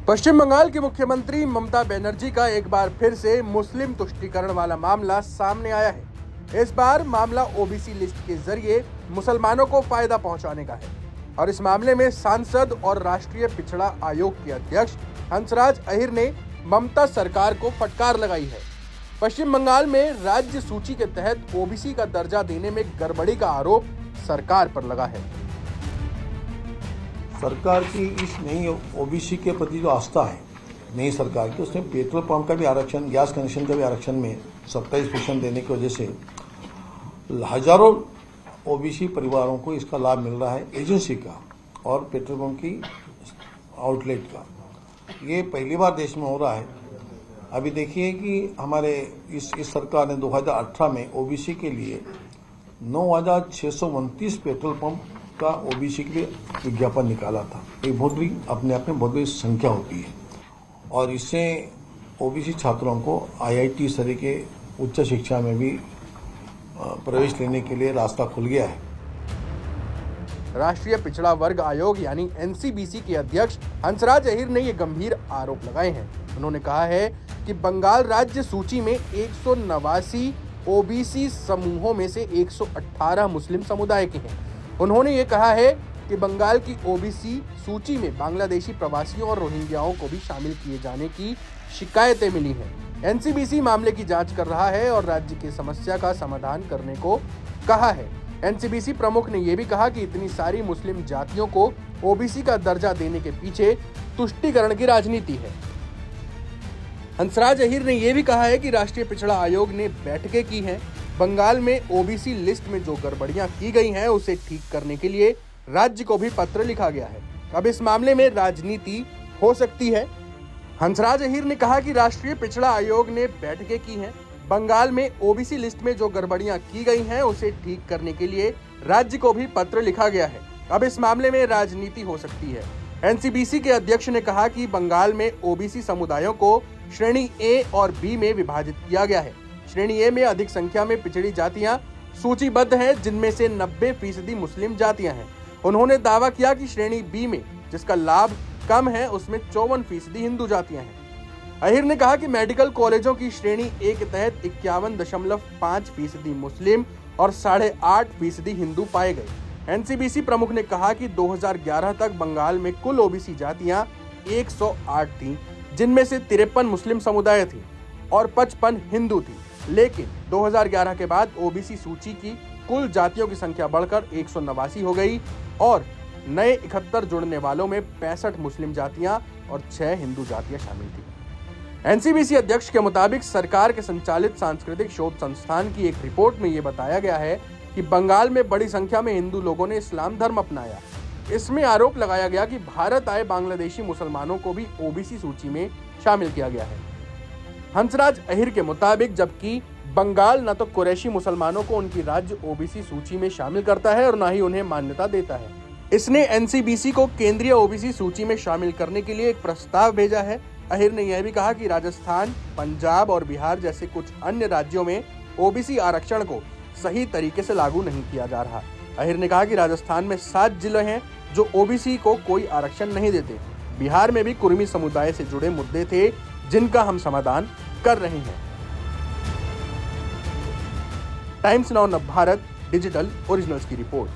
पश्चिम बंगाल की मुख्यमंत्री ममता बनर्जी का एक बार फिर से मुस्लिम तुष्टीकरण वाला मामला सामने आया है। इस बार मामला ओबीसी लिस्ट के जरिए मुसलमानों को फायदा पहुंचाने का है और इस मामले में सांसद और राष्ट्रीय पिछड़ा आयोग के अध्यक्ष हंसराज अहीर ने ममता सरकार को फटकार लगाई है। पश्चिम बंगाल में राज्य सूची के तहत ओबीसी का दर्जा देने में गड़बड़ी का आरोप सरकार पर लगा है। सरकार की इस नई ओबीसी के प्रति जो आस्था है नई सरकार की, उसने पेट्रोल पंप का भी आरक्षण, गैस कनेक्शन का भी आरक्षण में 27% देने की वजह से हजारों ओबीसी परिवारों को इसका लाभ मिल रहा है, एजेंसी का और पेट्रोल पंप की आउटलेट का। ये पहली बार देश में हो रहा है। अभी देखिए कि हमारे इस सरकार ने 2018 में ओबीसी के लिए 9,629 पेट्रोल पंप का ओबीसी के लिए विज्ञापन निकाला था। एक बहुत बड़ी अपने आप में बहुत बड़ी संख्या होती है और इससे ओबीसी छात्रों को आईआईटी स्तरीय के उच्च शिक्षा में भी प्रवेश लेने के लिए रास्ता खुल गया है। राष्ट्रीय पिछड़ा वर्ग आयोग यानी एनसीबीसी के अध्यक्ष हंसराज अहीर ने ये गंभीर आरोप लगाए हैं। उन्होंने कहा है कि बंगाल राज्य सूची में 189 ओबीसी समूहों में से 118 मुस्लिम समुदाय के हैं। उन्होंने ये कहा है कि बंगाल की ओबीसी सूची में बांग्लादेशी प्रवासियों और रोहिंग्याओं को भी शामिल किए जाने की शिकायतें मिली हैं। एनसीबीसी मामले की जांच कर रहा है और राज्य की समस्या का समाधान करने को कहा है। एनसीबीसी प्रमुख ने यह भी कहा कि इतनी सारी मुस्लिम जातियों को ओबीसी का दर्जा देने के पीछे तुष्टीकरण की राजनीति है। हंसराज अहीर ने यह भी कहा है कि राष्ट्रीय पिछड़ा आयोग ने बैठकें की हैं। बंगाल में ओबीसी लिस्ट में जो गड़बड़ियां की गई हैं उसे ठीक करने के लिए राज्य को भी पत्र लिखा गया है। अब इस मामले में राजनीति हो सकती है। हंसराज अहीर ने कहा कि राष्ट्रीय पिछड़ा आयोग ने बैठकें की हैं। बंगाल में ओबीसी लिस्ट में जो गड़बड़ियां की गई हैं उसे ठीक करने के लिए राज्य को भी पत्र लिखा गया है। अब इस मामले में राजनीति हो सकती है। एनसीबीसी के अध्यक्ष ने कहा कि बंगाल में ओबीसी समुदायों को श्रेणी ए और बी में विभाजित किया गया है। श्रेणी ए में अधिक संख्या में पिछड़ी जातियां सूचीबद्ध हैं, जिनमें से 90% मुस्लिम जातियां हैं। उन्होंने दावा किया कि श्रेणी बी में, जिसका लाभ कम है, उसमें 54% हिंदू जातियां हैं। अहीर ने कहा कि मेडिकल कॉलेजों की श्रेणी ए के तहत 51.5% मुस्लिम और 8.5% हिंदू पाए गए। एनसीबीसी प्रमुख ने कहा कि 2011 तक बंगाल में कुल ओबीसी जातियां 108 थीं, जिनमें से 53 मुस्लिम समुदाय थी और 55 हिंदू थी। लेकिन 2011 के बाद ओबीसी सूची की कुल जातियों की संख्या बढ़कर 189 हो गई और नए 71 जुड़ने वालों में 65 मुस्लिम जातियां और 6 हिंदू जातियां शामिल थी। एनसीबीसी अध्यक्ष के मुताबिक सरकार के संचालित सांस्कृतिक शोध संस्थान की एक रिपोर्ट में यह बताया गया है कि बंगाल में बड़ी संख्या में हिंदू लोगों ने इस्लाम धर्म अपनाया। इसमें आरोप लगाया गया कि भारत आए बांग्लादेशी मुसलमानों को भी ओबीसी सूची में शामिल किया गया है। हंसराज अहीर के मुताबिक जबकि बंगाल न तो कुरैशी मुसलमानों को उनकी राज्य ओबीसी सूची में शामिल करता है और न ही उन्हें मान्यता देता है। इसने एनसीबीसी को केंद्रीय ओबीसी सूची में शामिल करने के लिए एक प्रस्ताव भेजा है। अहीर ने यह भी कहा कि राजस्थान, पंजाब और बिहार जैसे कुछ अन्य राज्यों में ओबीसी आरक्षण को सही तरीके से लागू नहीं किया जा रहा। अहीर ने कहा कि राजस्थान में 7 जिले हैं जो ओबीसी को कोई आरक्षण नहीं देते। बिहार में भी कुर्मी समुदाय से जुड़े मुद्दे थे जिनका हम समाधान कर रहे हैं। टाइम्स नाउ नव भारत डिजिटल ओरिजिनल्स की रिपोर्ट।